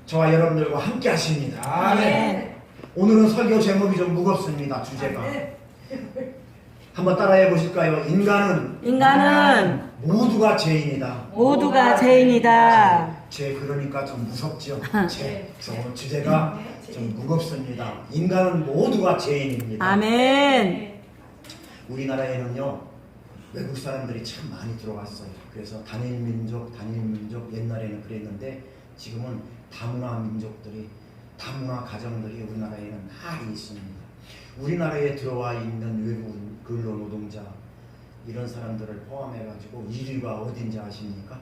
저와 여러분들과 함께 하십니다. 아멘. 오늘은 설교 제목이 좀 무겁습니다. 주제가. 한번 따라해 보실까요? 인간은 모두가 죄인이다. 모두가 죄인이다. 죄 그러니까 좀 무섭죠. 죄. 오늘 주제가 좀 무겁습니다. 인간은 모두가 죄인입니다. 아멘. 우리나라에는요 외국 사람들이 참 많이 들어왔어요. 그래서 단일 민족 옛날에는 그랬는데 지금은 다문화 민족들이 다문화 가정들이 우리나라에는 많이 있습니다. 우리나라에 들어와 있는 외국인 근로노동자 이런 사람들을 포함해가지고 1위가 어딘지 아십니까?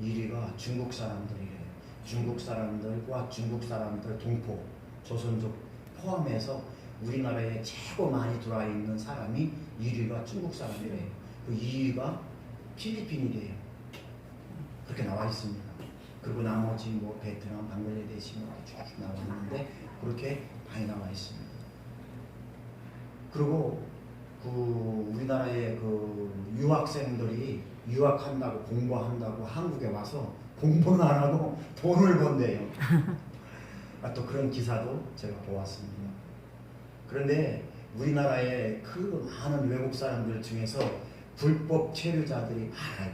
1위가 중국 사람들이래요. 중국 사람들과 중국 사람들 동포, 조선족 포함해서 우리나라에 최고 많이 들어와 있는 사람이 1위가 중국 사람이래요. 그 2위가 필리핀이래요. 그렇게 나와 있습니다. 그리고 나머지 뭐 베트남, 방글라데시 뭐 쭉 나와 있는데 그렇게 많이 나와 있습니다. 그리고 그 우리나라의 그 유학생들이 유학한다고 공부한다고 한국에 와서 공부는 안 하고 돈을 번대요. 또 그런 기사도 제가 보았습니다. 그런데 우리나라의 그 많은 외국 사람들 중에서 불법 체류자들이 많아요.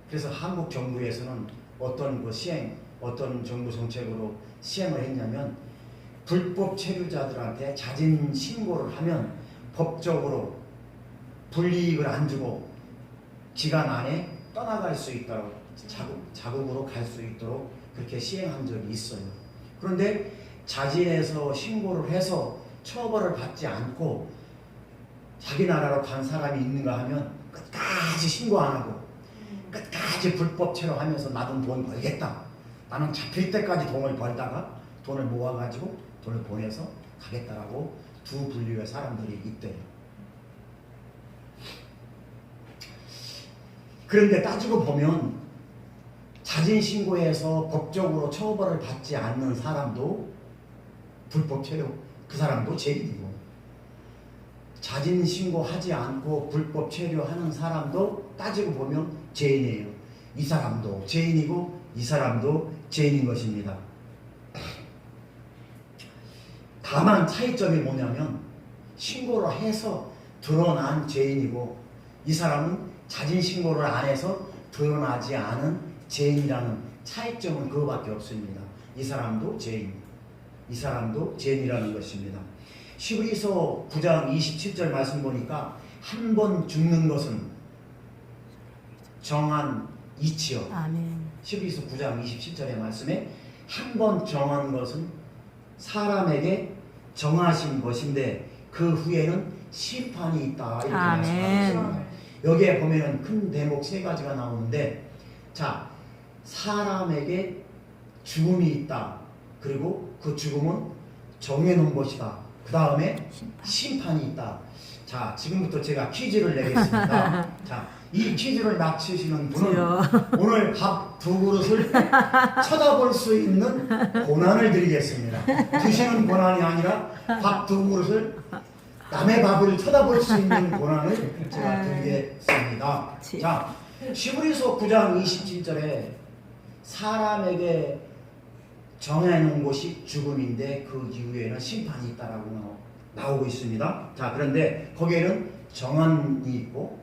그래서 한국 정부에서는 어떤 정부 정책으로 시행을 했냐면 불법 체류자들한테 자진 신고를 하면 법적으로 불이익을 안 주고 기간 안에 떠나갈 수 있도록 자국으로 갈 수 있도록 그렇게 시행한 적이 있어요. 그런데 자진해서 신고를 해서 처벌을 받지 않고 자기 나라로 간 사람이 있는가 하면 끝까지 신고 안 하고 끝까지 불법 체류하면서 나도 돈 벌겠다. 나는 잡힐 때까지 돈을 벌다가 돈을 모아가지고 돈을 보내서 가겠다라고 두 분류의 사람들이 있대요. 그런데 따지고 보면 자진 신고해서 법적으로 처벌을 받지 않는 사람도 불법 체류, 그 사람도 죄인이고 자진 신고하지 않고 불법 체류하는 사람도 따지고 보면 죄인이에요. 이 사람도 죄인이고 이 사람도 죄인인 것입니다. 다만 차이점이 뭐냐면 신고를 해서 드러난 죄인이고 이 사람은 자진 신고를 안 해서 드러나지 않은 죄인이라는 차이점은 그거밖에 없습니다. 이 사람도 죄인, 이 사람도 죄인이라는 것입니다. 히브리서 9장 27절 말씀 보니까 한 번 죽는 것은 정한 이치요. 아멘. 히브리서 9장 27절의 말씀에 한 번 정한 것은 사람에게 정하신 것인데 그 후에는 심판이 있다 이렇게 말씀하셨습니다. 여기에 보면은 큰 대목 세 가지가 나오는데 자 사람에게 죽음이 있다. 그리고 그 죽음은 정해놓은 것이다. 그 다음에 심판이 있다. 자 지금부터 제가 퀴즈를 내겠습니다. 자 이 퀴즈를 맞추시는 분은 오늘 밥 두 그릇을 쳐다볼 수 있는 고난을 드리겠습니다. 드시는 고난이 아니라 밥 두 그릇을 남의 밥을 쳐다볼 수 있는 고난을 제가 드리겠습니다. 자 히브리서 9장 27절에 사람에게 정해놓은 곳이 죽음인데 그 이후에는 심판이 있다라고 나오고 있습니다. 자 그런데 거기에는 정한이 있고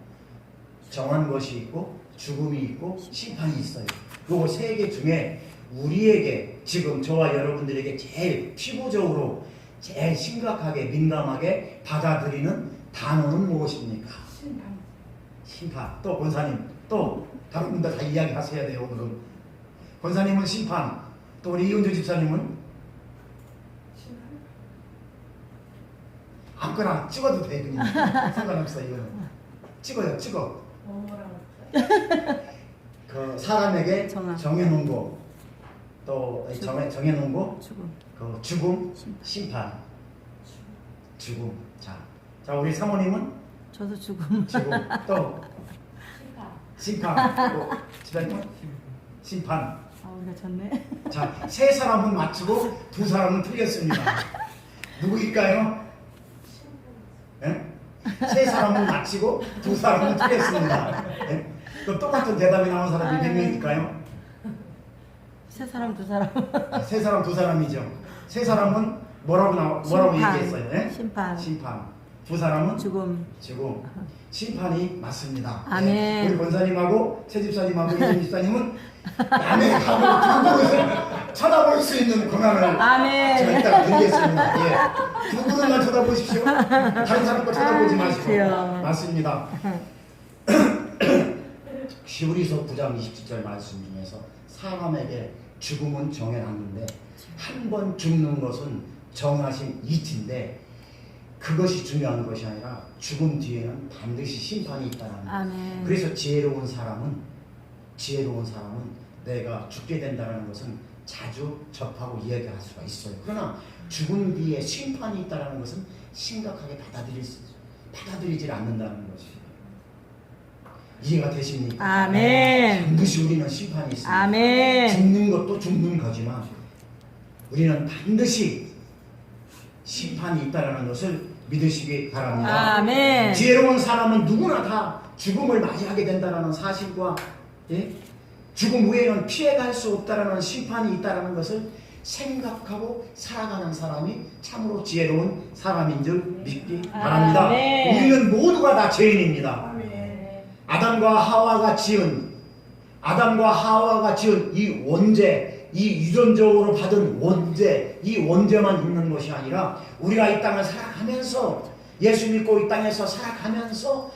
정한 것이 있고 죽음이 있고 심판이 있어요. 요거 세 개 중에 우리에게 지금 저와 여러분들에게 제일 피부적으로 제일 심각하게 민감하게 받아들이는 단어는 무엇입니까? 심판. 또 권사님 또 다른 분들 다 이야기하셔야 돼요. 오늘은 권사님은 심판. 또 우리 이은주 집사님은 아무거나 찍어도 돼. 그냥 상관없어. 이거는 찍어요. 찍어. 그 사람에게 정해놓은 거, 또 정해놓은 거, 그 죽음, 심판, 죽음. 자 우리 사모님은 저도 죽음. 또 심판. 또 집사님은 심판. 나 졌네. 자, 세 사람은 맞추고 두 사람은 틀렸습니다. 누구일까요? 예? 세 사람은 맞히고 두 사람은 틀렸습니다. 예? 또 똑같은 대답이 나온 사람이 몇 명일까요? 세 사람 두 사람. 세 사람 두 사람이죠. 세 사람은 뭐라고 심판. 얘기했어요? 네? 심판. 심판. 두 사람은 죽음. 심판이 맞습니다. 아멘. 네. 우리 권사님하고 최 집사님하고 이준 집사님은 남의 답을 두 그릇을 쳐다볼 수 있는 권한을 아멘. 제가 일단 드리겠습니다. 예. 두 그릇만 쳐다보십시오. 다른 사람 거 쳐다보지 마시고. 그래요. 맞습니다. 히브리서 9장 27절 말씀 중에서 사람에게 죽음은 정해놨는데 한 번 죽는 것은 정하신 이치인데 그것이 중요한 것이 아니라 죽음 뒤에는 반드시 심판이 있다는 거예요. 아멘. 그래서 지혜로운 사람은 내가 죽게 된다는 것은 자주 접하고 이야기할 수가 있어요. 그러나 죽음 뒤에 심판이 있다는 것은 심각하게 받아들이질 않는다는 것이에요. 이해가 되십니까? 아멘. 반드시 우리는 심판이 있습니다. 아멘. 죽는 것도 죽는 거지만 우리는 반드시 심판이 있다는 것을 믿으시기 바랍니다. 아멘. 지혜로운 사람은 누구나 다 죽음을 맞이하게 된다는 사실과 죽음 후에는 피해갈 수 없다는 심판이 있다는 것을 생각하고 살아가는 사람이 참으로 지혜로운 사람인 줄 믿기 바랍니다. 아멘. 우리는 모두가 다 죄인입니다. 아담과 하와가 지은 이 원죄, 이 유전적으로 받은 원죄, 이 원죄만 있는 것이 아니라 우리가 이 땅을 살아가면서 예수 믿고 이 땅에서 살아가면서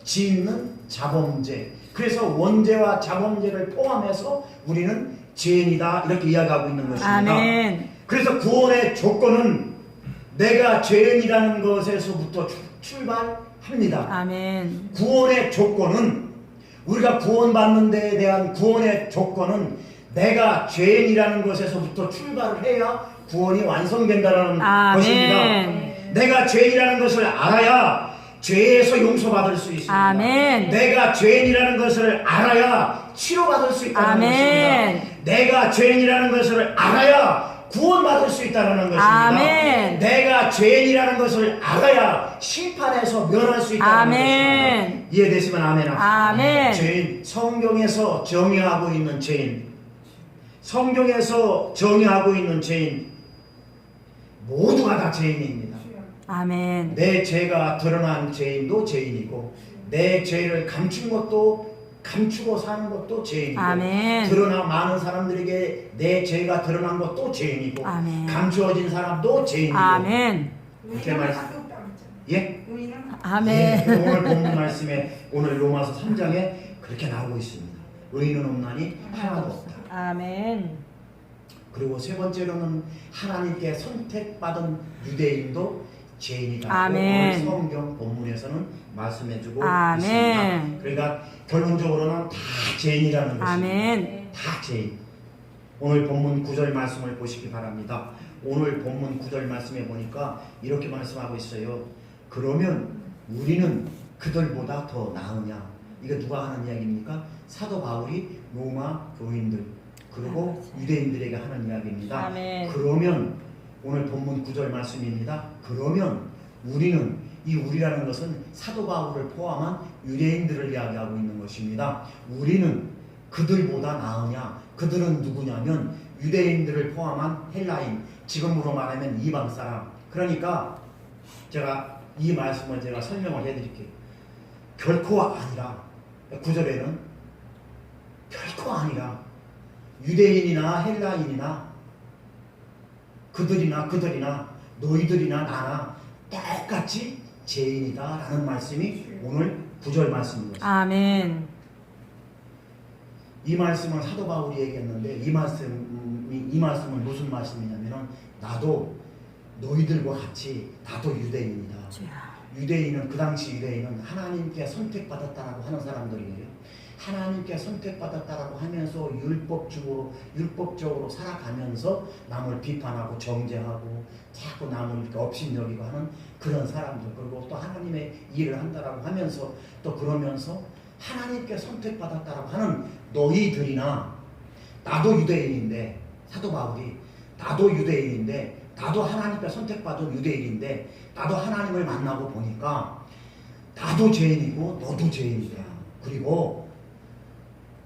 짓는 자범죄. 그래서 원죄와 자범죄를 포함해서 우리는 죄인이다 이렇게 이야기하고 있는 것입니다. 아멘. 그래서 구원의 조건은 내가 죄인이라는 것에서부터 출발합니다. 아멘. 구원의 조건은 우리가 구원받는 데에 대한 구원의 조건은 내가 죄인이라는 것에서부터 출발을 해야 구원이 완성된다는 것입니다. 내가 죄인이라는 것을 알아야 죄에서 용서받을 수 있습니다. 아멘. 내가 죄인이라는 것을 알아야 치료받을 수 있다는 아멘. 것입니다. 내가 죄인이라는 것을 알아야 구원받을 수 있다는 것입니다. 아멘. 내가 죄인이라는 것을 알아야 심판에서 면할 수 있다는 아멘. 것입니다. 이해되시면 아멘 합시다. 아멘. 죄인, 성경에서 정의하고 있는 죄인, 모두가 다 죄인입니다. 아멘. 내 죄가 드러난 죄인도 죄인이고 내 죄를 감추고 사는 것도 죄인이고 아멘. 드러나 많은 사람들에게 내 죄가 드러난 것도 죄인이고 아멘. 감추어진 사람도 죄인이고 아멘. 이렇게 말씀. 예? 아멘. 예, 오늘 본문 말씀에 오늘 로마서 3장에 그렇게 나오고 있습니다. 의인은 없나니 하나도 없다. 아멘. 그리고 세 번째로는 하나님께 선택받은 유대인도 죄인이다. 아멘. 성경 본문에서는 말씀해주고 아멘. 있습니다. 그러니까 결론적으로는 다 죄인이라는 것입니다. 아멘. 다 죄인. 오늘 본문 9절 말씀을 보시기 바랍니다. 오늘 본문 9절 말씀에 보니까 이렇게 말씀하고 있어요. 그러면 우리는 그들보다 더 나으냐? 이거 누가 하는 이야기입니까? 사도 바울이 로마 교인들 그리고 유대인들에게 하는 이야기입니다. 아멘. 그러면 오늘 본문 9절 말씀입니다. 그러면 우리는 이 우리라는 것은 사도 바울을 포함한 유대인들을 이야기하고 있는 것입니다. 우리는 그들보다 나으냐? 그들은 누구냐면 유대인들을 포함한 헬라인, 지금으로 말하면 이방 사람. 그러니까 제가 이 말씀을 제가 설명을 해드릴게요. 결코 아니라 9절에는 결코 아니라 유대인이나 헬라인이나 그들이나 너희들이나 나나 똑같이 죄인이다 라는 말씀이 오늘 9절 말씀입니다. 아멘. 이 말씀은 사도 바울이 얘기했는데 이 말씀은 무슨 말씀이냐면 나도 너희들과 같이 나도 유대인이다. 유대인은 그 당시 유대인은 하나님께 선택받았다라고 하는 사람들이에요. 하나님께 선택받았다라고 하면서 율법적으로 살아가면서 남을 비판하고 정죄하고 자꾸 남을 이렇게 업신여기고 하는 그런 사람들, 그리고 또 하나님의 일을 한다라고 하면서 또 그러면서 하나님께 선택받았다라고 하는 너희들이나 나도 유대인인데, 사도 바울이 나도 유대인인데, 나도 하나님께 선택받은 유대인인데, 나도 하나님을 만나고 보니까 나도 죄인이고 너도 죄인이다. 그리고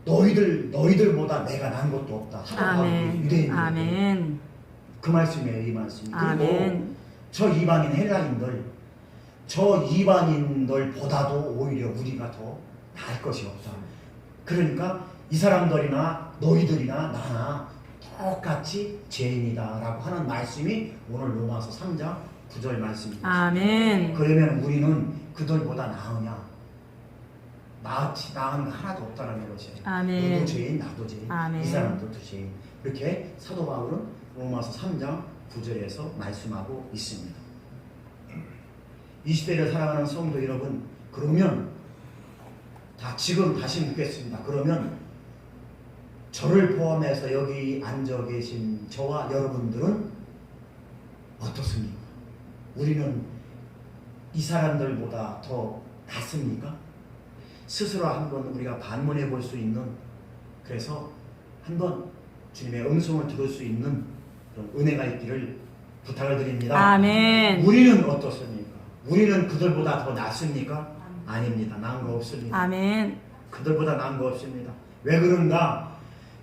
너희들보다 내가 난 것도 없다. 하박국 아멘. 유대인들. 아멘. 그 말씀이에요, 이 말씀. 그리고 아멘. 저 이방인 헬라인들, 저 이방인들보다도 오히려 우리가 더 나을 것이 없다. 그러니까 이 사람들이나 너희들이나 나나 똑같이 죄인이다라고 하는 말씀이 오늘 로마서 3장 9절 말씀입니다. 아멘. 그러면 우리는 그들보다 나으냐? 나은 거 하나도 없다는 것이에요. 아멘. 너도 죄인, 나도 죄인, 아멘. 이 사람도 죄인. 이렇게 사도 바울은 로마서 3장 9절에서 말씀하고 있습니다. 이 시대를 살아가는 성도 여러분, 그러면 지금 다시 묻겠습니다. 그러면 저를 포함해서 여기 앉아 계신 저와 여러분들은 어떻습니까? 우리는 이 사람들보다 더 낫습니까? 스스로 한번 우리가 반문해 볼 수 있는, 그래서 한번 주님의 음성을 들을 수 있는 그런 은혜가 있기를 부탁을 드립니다. 아멘. 우리는 어떻습니까? 우리는 그들보다 더 낫습니까? 아닙니다. 나은 거 없습니다. 아멘. 그들보다 나은 거 없습니다. 왜 그런가?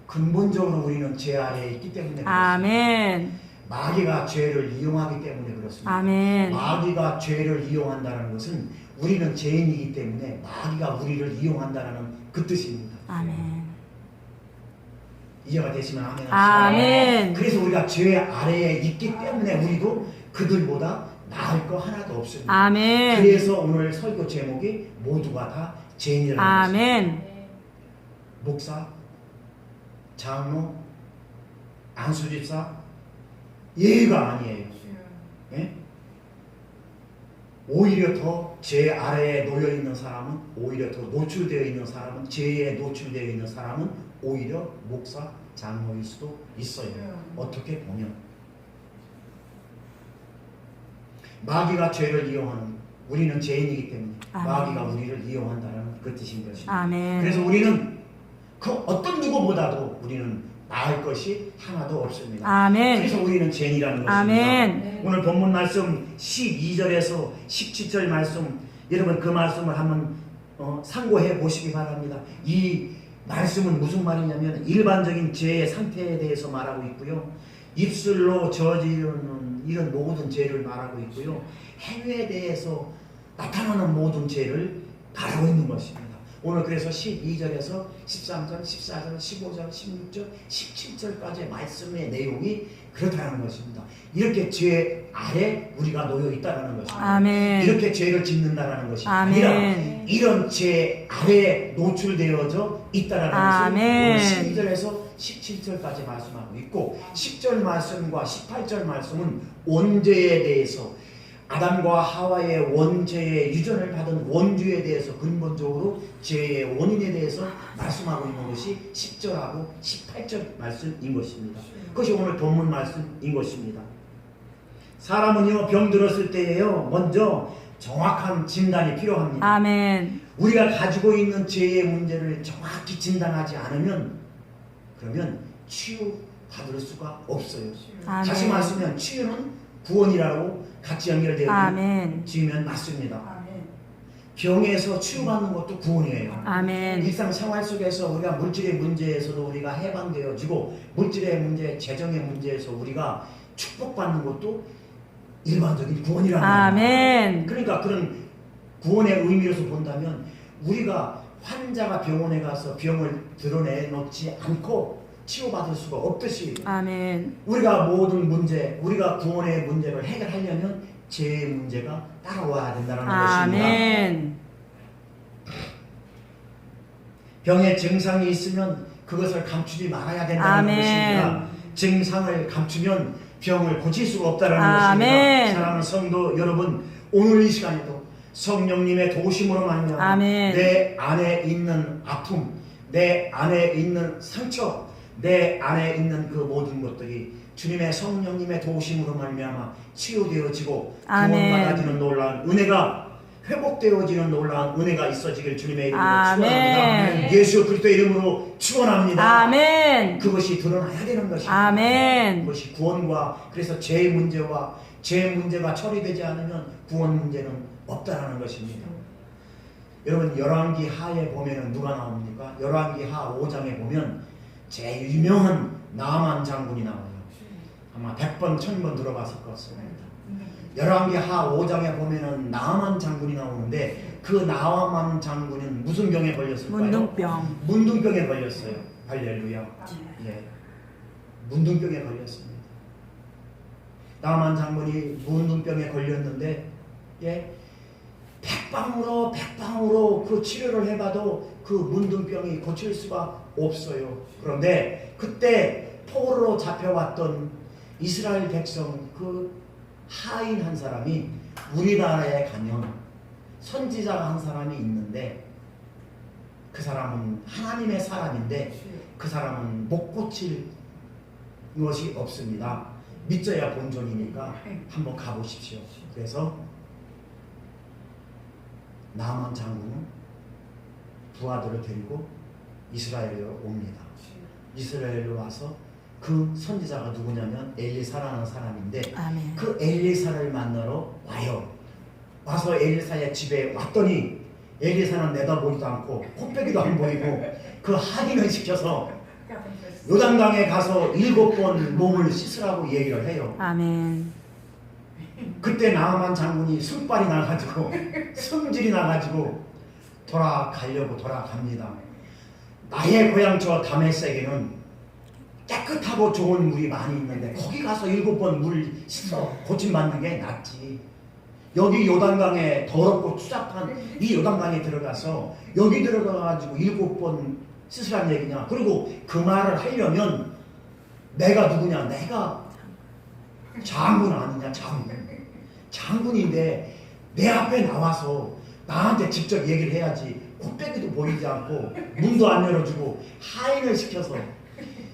근본적으로 우리는 죄 아래에 있기 때문에 그렇습니다. 아멘. 마귀가 죄를 이용하기 때문에 그렇습니다. 아멘. 마귀가 죄를 이용한다는 것은 우리는 죄인이기 때문에 마귀가 우리를 이용한다는 그 뜻입니다. 아멘. 이해가 되시면 아멘 하시죠. 아멘. 그래서 우리가 죄 아래에 있기 때문에 우리도 그들보다 나을 거 하나도 없습니다. 아멘. 그래서 오늘 설교 제목이 모두가 다 죄인이라는 것입니다. 아멘. 목사, 장로, 안수집사 예의가 아니에요. 예? 오히려 더 죄 아래에 놓여 있는 사람은, 오히려 더 노출되어 있는 사람은, 죄에 노출되어 있는 사람은 오히려 목사, 장로일 수도 있어요. 어떻게 보면 마귀가 죄를 이용하는, 우리는 죄인이기 때문에 아멘. 마귀가 우리를 이용한다는 그 뜻인 것입니다. 아멘. 그래서 우리는 그 어떤 누구보다도 우리는 나을 것이 하나도 없습니다. 아멘. 그래서 우리는 죄인이라는 것입니다. 아멘. 오늘 본문 말씀 12절에서 17절 말씀, 여러분 그 말씀을 한번 상고해 보시기 바랍니다. 이 말씀은 무슨 말이냐면 일반적인 죄의 상태에 대해서 말하고 있고요. 입술로 저지르는 이런 모든 죄를 말하고 있고요. 행위에 대해서 나타나는 모든 죄를 말하고 있는 것입니다. 오늘 그래서 12절에서 13절, 14절, 15절, 16절, 17절까지의 말씀의 내용이 그렇다는 것입니다. 이렇게 죄 아래 우리가 놓여 있다는 것입니다. 아멘. 이렇게 죄를 짓는다는 것이 아멘. 아니라 이런 죄 아래에 노출되어져 있다는 아멘. 것을 오늘 12절에서 17절까지 말씀하고 있고 10절 말씀과 18절 말씀은 원죄에 대해서 아담과 하와의 원죄의 유전을 받은 원죄에 대해서 근본적으로 죄의 원인에 대해서 말씀하고 있는 것이 10절하고 18절 말씀인 것입니다. 그것이 오늘 본문 말씀인 것입니다. 사람은요 병들었을 때에요 먼저 정확한 진단이 필요합니다. 아멘. 우리가 가지고 있는 죄의 문제를 정확히 진단하지 않으면 그러면 치유받을 수가 없어요. 아멘. 다시 말하면 치유는 구원이라고 같이 연결되어 아멘. 지으면 맞습니다. 병에서 치유받는 것도 구원이에요. 아멘. 일상생활 속에서 우리가 물질의 문제에서도 우리가 해방되어지고 물질의 문제, 재정의 문제에서 우리가 축복받는 것도 일반적인 구원이라는 거예요. 아멘. 그러니까 그런 구원의 의미로서 본다면 우리가 환자가 병원에 가서 병을 드러내놓지 않고 치유받을 수가 없듯이 아멘. 우리가 모든 문제, 우리가 구원의 문제를 해결하려면 죄의 문제가 따라와야 된다는 것입니다. 아멘. 병의 증상이 있으면 그것을 감추지 말아야 된다는 아멘. 것입니다. 증상을 감추면 병을 고칠 수가 없다는 아멘. 것입니다. 사랑하는 성도 여러분, 오늘 이 시간에도 성령님의 도우심으로 말미암아 아멘. 내 안에 있는 아픔, 내 안에 있는 상처, 내 안에 있는 그 모든 것들이 주님의 성령님의 도우심으로 말미암아 치유되어지고 아멘. 구원받아지는 놀라운 은혜가 회복되어지는 놀라운 은혜가 있어지길 주님의 이름으로 아멘. 축원합니다. 예수 그리스도의 이름으로 축원합니다. 아멘. 그것이 드러나야 되는 것입니다. 아멘. 그것이 구원과 그래서 죄 문제와 죄 문제가 처리되지 않으면 구원 문제는 없다라는 것입니다. 여러분 열왕기 하에 보면은 누가 나옵니까? 열왕기 하 5장에 보면 제일 유명한 나만 장군이 나와요. 아마 100번 1000번 들어봤을 것입니다. 열왕기 하 5장에 보면은 나만 장군이 나오는데 그 나만 장군은 무슨 병에 걸렸을까요? 문둥병. 문둥병에 걸렸어요. 할렐루야. 예. 문둥병에 걸렸습니다. 나만 장군이 문둥병에 걸렸는데 예. 백방으로 그 치료를 해봐도 그 문둥병이 고칠 수가 없어요. 그런데 그때 포로로 잡혀왔던 이스라엘 백성 그 하인 한 사람이 우리나라에 가면 선지자가 한 사람이 있는데 그 사람은 하나님의 사람인데 그 사람은 못 고칠 것이 없습니다. 믿져야 본전이니까 한번 가보십시오. 그래서 나만 장군은 부하들을 데리고 이스라엘로 옵니다. 이스라엘로 와서 그 선지자가 누구냐면 엘리사라는 사람인데 아멘. 그 엘리사를 만나러 와요. 와서 엘리사의 집에 왔더니 엘리사는 내다보지도 않고 코빼기도 안 보이고 그 하인을 시켜서 요단강에 가서 7번 몸을 씻으라고 얘기를 해요. 아멘. 그때 나아만 장군이 승발이 나가지고 승질이 나가지고 돌아갑니다. 나의 고향 저 다메섹에는 깨끗하고 좋은 물이 많이 있는데 거기 가서 7번 물 씻어 고침받는 게 낫지. 여기 요단강에 더럽고 추잡한 이 요단강에 들어가서 여기 들어가가지고 7번 씻으란 얘기냐. 그리고 그 말을 하려면 내가 누구냐. 내가 장군 아니냐. 장군인데 내 앞에 나와서 나한테 직접 얘기를 해야지. 코빼기도 보이지 않고 문도 안 열어주고 하인을 시켜서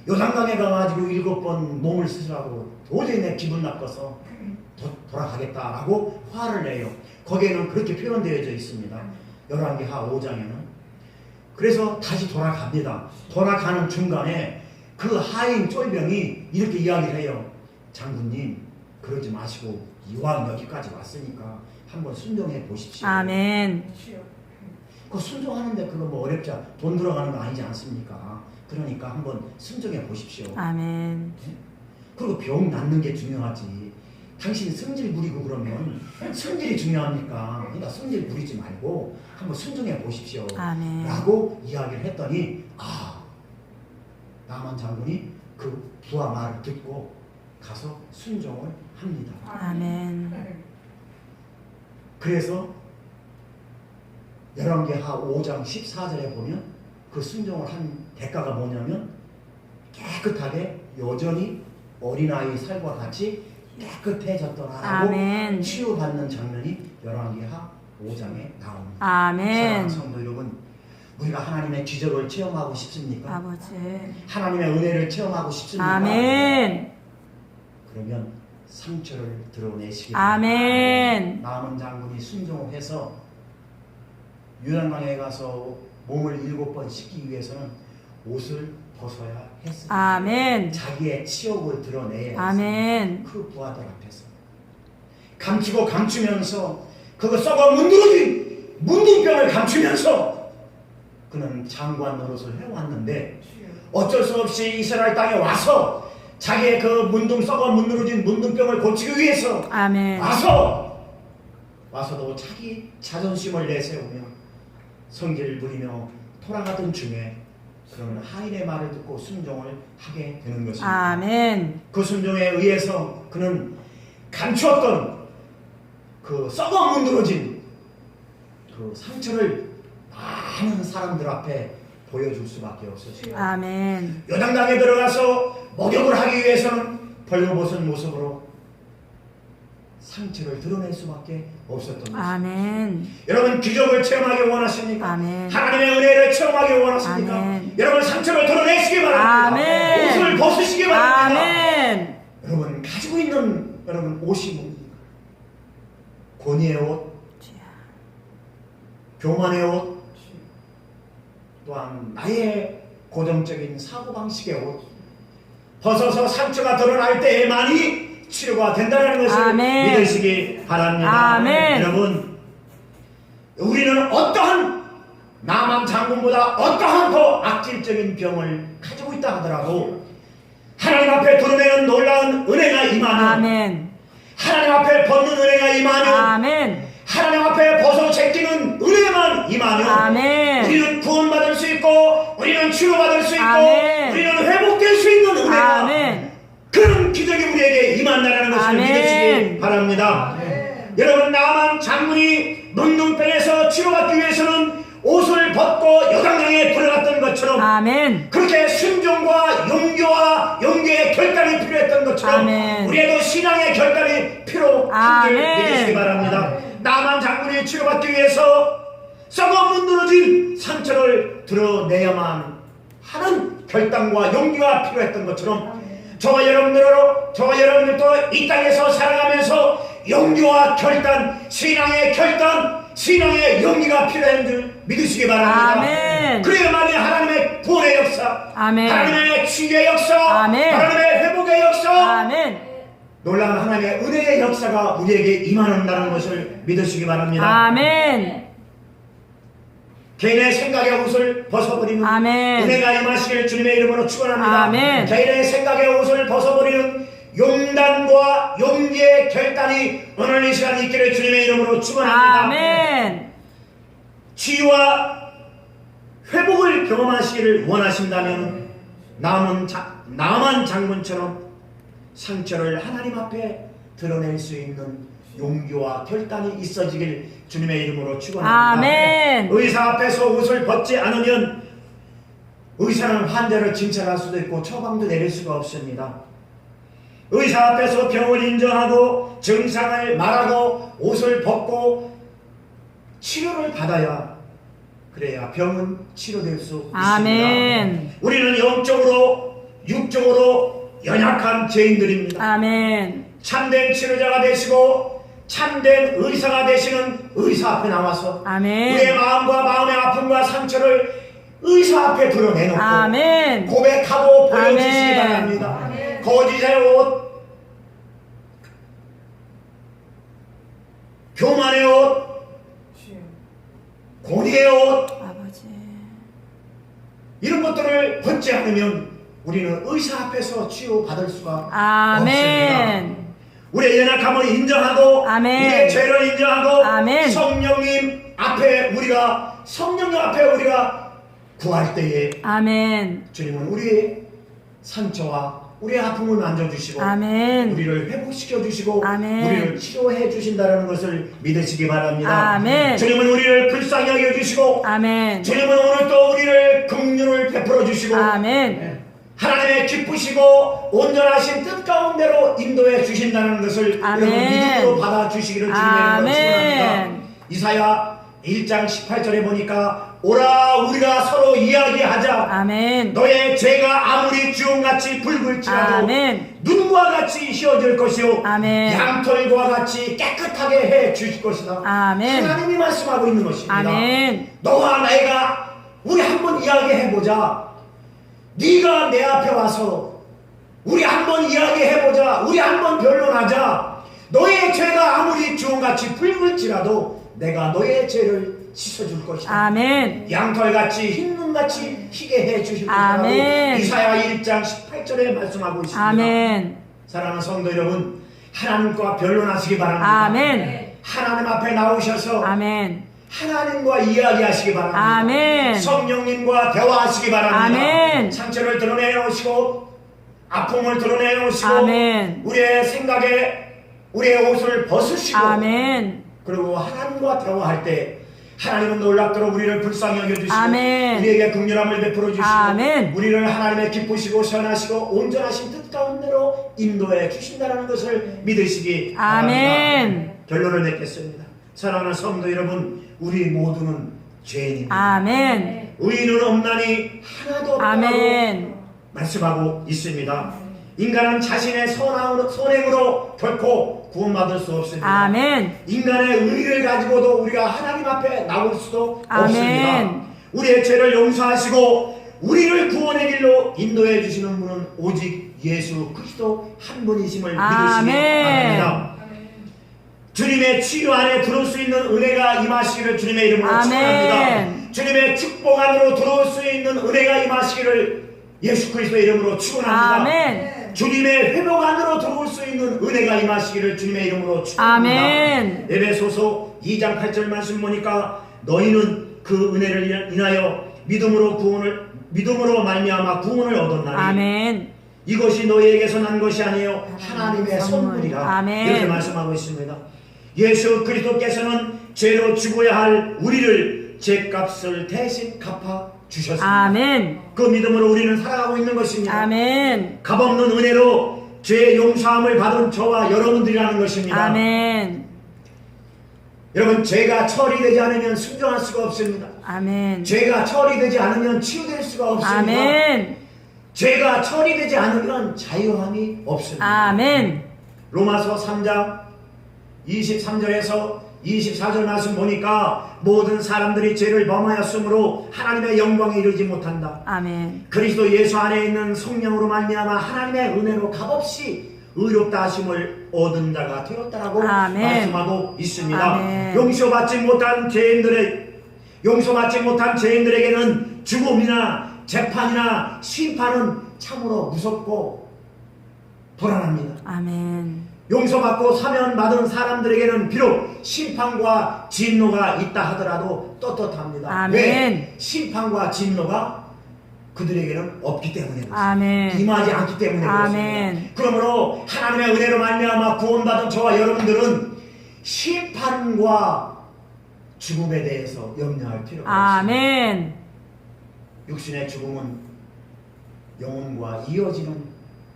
요단강에 가가지고 7번 몸을 씻으라고 도저히 내 기분 나빠서 돌아가겠다라고 화를 내요. 거기에는 그렇게 표현되어져 있습니다. 열왕기 하 5장에는. 그래서 다시 돌아갑니다. 돌아가는 중간에 그 하인 쫄병이 이렇게 이야기를 해요. 장군님 그러지 마시고 이왕 여기까지 왔으니까 한번 순종해 보십시오. 아멘. 그 순종하는데 그거 뭐 어렵지 돈 들어가는 거 아니지 않습니까? 그러니까 한번 순종해 보십시오. 아멘. 그리고 병 낫는 게 중요하지. 당신 승질 부리고 그러면 승질이 중요합니까? 그러니까 승질 부리지 말고 한번 순종해 보십시오. 아멘. 라고 이야기를 했더니 나만 장군이 그 부하 말을 듣고 가서 순종을 합니다. 아멘. 그래서 열왕기 하 5장 14절에 보면 그 순종을 한 대가가 뭐냐면 깨끗하게 여전히 어린아이 살과 같이 깨끗해졌더라라고 아멘. 치유받는 장면이 열왕기 하 5장에 나옵니다. 아멘. 사랑하는 성도 여러분, 우리가 하나님의 기적을 체험하고 싶습니까? 아버지. 하나님의 은혜를 체험하고 싶습니까? 아멘. 그러면 상처를 드러내시기 바랍니다. 아멘. 남은 장군이 순종을 해서 요단강에 가서 몸을 7번 씻기 위해서는 옷을 벗어야 했습니다. 아멘. 자기의 치욕을 드러내야 아멘. 했습니다. 그 부하들 앞에서 감추고 감추면서 그거 썩어 문드러진 문둥병을 감추면서 그는 장관 노릇을 해왔는데 어쩔 수 없이 이스라엘 땅에 와서 자기의 그 썩어 문드러진 문둥병을 고치기 위해서 아멘. 와서도 자기 자존심을 내세우며 성질을 부리며 돌아가던 중에 그러면 하인의 말을 듣고 순종을 하게 되는 것입니다. 아멘. 그 순종에 의해서 그는 감추었던 그 썩어 문드러진 그 상처를 많은 사람들 앞에 보여줄 수밖에 없었어요. 아멘. 요단강에 들어가서 목욕을 하기 위해서는 벌거벗은 모습으로 상처를 드러낼 수밖에 없었던 것입니다. 아멘. 여러분 기적을 체험하기 원하십니까? 아멘. 하나님의 은혜를 체험하기 원하십니까? 아멘. 여러분 상처를 드러내시기 바랍니다. 아멘. 옷을 벗으시기 바랍니다. 아멘. 여러분 가지고 있는 여러분 옷이 뭡니까? 권위의 옷, 교만의 옷, 또한 나의 고정적인 사고방식의 옷 벗어서 상처가 드러날 때에만이 치료가 된다는 것을 아멘. 믿으시기 바랍니다. 아멘. 여러분 우리는 어떠한 나만 장군보다 어떠한 더 악질적인 병을 가지고 있다 하더라도 하나님 앞에 드러내는 놀라운 은혜가 임하면 아멘. 하나님 앞에 벗는 은혜가 임하면 아멘. 하나님 앞에 벗어 제끼는 은혜만 임하면 아멘. 우리는 구원받을 수 있고 우리는 치료받을 수 있고 아멘. 우리는 회복될 수 있는 은혜가 아멘. 그런 기적이 우리에게 임한다는 것을 아멘. 믿으시기 바랍니다. 여러분 나만 장군이 문둥병에서 치료받기 위해서는 옷을 벗고 요단강에 들어갔던 것처럼 아멘. 그렇게 순종과 용기와 용기의 결단이 필요했던 것처럼 아멘. 우리에도 신앙의 결단이 필요한 줄 아멘. 믿으시기 바랍니다. 나만 장군이 치료받기 위해서 썩어 문드러진 상처를 드러내야만 하는 결단과 용기가 필요했던 것처럼 저와 여러분들도 이 땅에서 살아가면서 용기와 결단, 신앙의 용기가 필요한 줄 믿으시기 바랍니다. 아멘. 그래야만이 하나님의 구원의 역사, 아멘. 하나님의 치유의 역사, 아멘. 하나님의 회복의 역사, 아멘. 놀라운 하나님의 은혜의 역사가 우리에게 임한다는 것을 믿으시기 바랍니다. 아멘. 개인의 생각의 옷을 벗어버리는 아멘. 은혜가 임하시길 주님의 이름으로 축원합니다. 아멘. 개인의 생각의 옷을 벗어버리는 용단과 용기의 결단이 오늘 이 시간 있기를 주님의 이름으로 축원합니다. 아멘. 치유와 회복을 경험하시기를 원하신다면 나만 장군처럼 상처를 하나님 앞에 드러낼 수 있는 용기와 결단이 있어지길 주님의 이름으로 축원합니다. 아멘. 의사 앞에서 옷을 벗지 않으면 의사는 환자를 진찰할 수도 있고 처방도 내릴 수가 없습니다. 의사 앞에서 병을 인정하고 증상을 말하고 옷을 벗고 치료를 받아야 그래야 병은 치료될 수 아멘. 있습니다. 우리는 영적으로 육적으로 연약한 죄인들입니다. 아멘. 참된 치료자가 되시고 참된 의사가 되시는 의사 앞에 나와서 아멘. 우리의 마음과 마음의 아픔과 상처를 의사 앞에 드러내놓고 아멘. 고백하고 보여주시기 아멘. 바랍니다. 아멘. 거짓의 옷, 교만의 옷, 고리의 옷 아버지. 이런 것들을 벗지 않으면 우리는 의사 앞에서 치유받을 수가 아멘. 없습니다. 우리의 연약함을 인정하고 아멘. 우리의 죄를 인정하고 아멘. 성령님 앞에 우리가 구할 때에 아멘. 주님은 우리의 상처와 우리의 아픔을 만져주시고 아멘. 우리를 회복시켜 주시고 아멘. 우리를 치료해 주신다는 것을 믿으시기 바랍니다. 아멘. 주님은 우리를 불쌍히 여겨주시고 아멘. 주님은 오늘 또 우리를 긍휼을 베풀어 주시고 아멘. 하나님의 기쁘시고 온전하신 뜻 가운데로 인도해 주신다는 것을 아멘. 여러분 믿음으로 받아주시기를 주님의 이름으로 아멘. 축원합니다. 이사야 1장 18절에 보니까 오라 우리가 서로 이야기하자. 아멘. 너의 죄가 아무리 주홍같이 붉을지라도 아멘. 눈과 같이 휘어질 것이요 아멘. 양털과 같이 깨끗하게 해 주실 것이다. 아멘. 하나님이 말씀하고 있는 것입니다. 아멘. 너와 내가 우리 한번 이야기해보자. 네가 내 앞에 와서 우리 한번 이야기해보자. 우리 한번 변론하자. 너의 죄가 아무리 주홍같이 붉을지라도 내가 너의 죄를 씻어줄 것이다. 아멘. 양털같이 흰 눈같이 희게 해주실 것이라고 아멘. 이사야 1장 18절에 말씀하고 있습니다. 아멘. 사랑하는 성도 여러분, 하나님과 변론하시기 바랍니다. 아멘. 하나님 앞에 나오셔서 아멘. 하나님과 이야기하시기 바랍니다. 아멘. 성령님과 대화하시기 바랍니다. 아멘. 상처를 드러내놓으시고 아픔을 드러내놓으시고 아멘. 우리의 생각에 우리의 옷을 벗으시고 아멘. 그리고 하나님과 대화할 때 하나님은 놀랍도록 우리를 불쌍히 여겨주시고 아멘. 우리에게 긍휼함을 베풀어 주시고 아멘. 우리를 하나님의 기쁘시고 선하시고 온전하신 뜻 가운데로 인도해 주신다는 것을 믿으시기 아멘. 바랍니다. 결론을 맺겠습니다. 사랑하는 성도 여러분, 우리 모두는 죄인입니다. 아멘. 의인은 없나니 하나도 없다고 아멘. 말씀하고 있습니다. 인간은 자신의 선행으로 결코 구원받을 수 없습니다. 아멘. 인간의 의를 가지고도 우리가 하나님 앞에 나올 수도 아멘. 없습니다. 우리의 죄를 용서하시고 우리를 구원의 길로 인도해 주시는 분은 오직 예수 그리스도 한 분이심을 믿으시기 아멘. 바랍니다. 주님의 치유 안에 들어올 수 있는 은혜가 임하시기를 주님의 이름으로 아멘. 축원합니다. 주님의 축복 안으로 들어올 수 있는 은혜가 임하시기를 예수 그리스도의 이름으로 축원합니다. 아멘. 주님의 회복 안으로 들어올 수 있는 은혜가 임하시기를 주님의 이름으로 축원합니다. 아멘. 에베소서 2장 8절 말씀 보니까 너희는 그 은혜를 인하여 믿음으로 말미암아 구원을 얻었나니 아멘. 이것이 너희에게서 난 것이 아니요 하나님의 선물이라. 아멘. 이렇게 말씀하고 있습니다. 예수 그리스도께서는 죄로 죽어야 할 우리를 죄값을 대신 갚아 주셨습니다. 아멘. 그 믿음으로 우리는 살아가고 있는 것입니다. 아멘. 값없는 은혜로 죄 용서함을 받은 저와 여러분들이라는 것입니다. 아멘. 여러분, 죄가 처리되지 않으면 순종할 수가 없습니다. 아멘. 죄가 처리되지 않으면 치유될 수가 없습니다. 아멘. 죄가 처리되지 않으면 자유함이 없습니다. 아멘. 로마서 3장 23절에서 24절 말씀 보니까 모든 사람들이 죄를 범하였으므로 하나님의 영광에 이르지 못한다. 아멘. 그리스도 예수 안에 있는 성령으로 말미암아 하나님의 은혜로 값없이 의롭다 하심을 얻은 자가 되었다라고 아멘. 말씀하고 있습니다. 아멘. 용서받지 못한 죄인들에게는 죽음이나 재판이나 심판은 참으로 무섭고 불안합니다. 아멘. 용서받고 사면받은 사람들에게는 비록 심판과 진노가 있다 하더라도 떳떳합니다. 아멘. 왜? 심판과 진노가 그들에게는 없기 때문에 그렇습니다. 아멘. 임하지 않기 때문에 아멘. 그렇습니다. 그러므로 하나님의 은혜로 말미암아 구원받은 저와 여러분들은 심판과 죽음에 대해서 염려할 필요가 없습니다. 아멘. 육신의 죽음은 영혼과 이어지는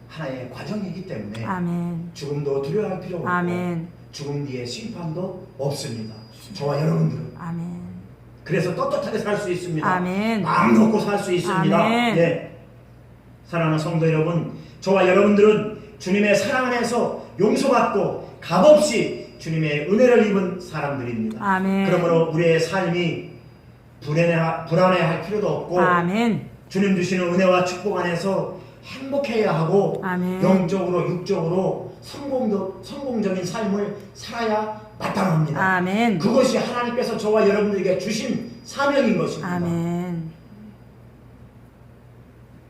하나의 과정이기 때문에 아멘. 죽음도 두려워할 필요가 없고 아멘. 죽음 뒤에 심판도 없습니다. 저와 여러분들은 아멘. 그래서 떳떳하게 살 수 있습니다. 아멘. 마음 놓고 살 수 있습니다. 아멘. 네. 사랑하는 성도 여러분, 저와 여러분들은 주님의 사랑 안에서 용서받고 값없이 주님의 은혜를 입은 사람들입니다. 아멘. 그러므로 우리의 삶이 불안해할 필요도 없고 아멘. 주님 주시는 은혜와 축복 안에서 행복해야 하고 아멘. 영적으로 육적으로 성공적인 삶을 살아야 마땅합니다. 아멘. 그것이 하나님께서 저와 여러분들에게 주신 사명인 것입니다. 아멘.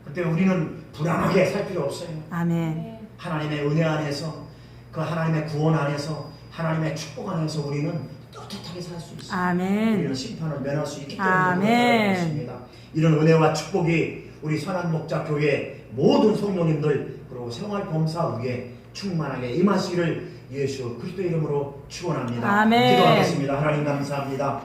그때 우리는 불안하게 살 필요 없어요. 아멘. 하나님의 은혜 안에서 그 하나님의 구원 안에서 하나님의 축복 안에서 우리는 떳떳하게 살 수 있습니다. 아멘. 우리는 심판을 면할 수 있기 때문에 아멘. 그렇습니다. 이런 은혜와 축복이 우리 선한목자교회 모든 성도님들 그리고 생활봉사 위에 충만하게 임하시기를 예수 그리스도 이름으로 축원합니다. 아멘. 기도하겠습니다. 하나님 감사합니다.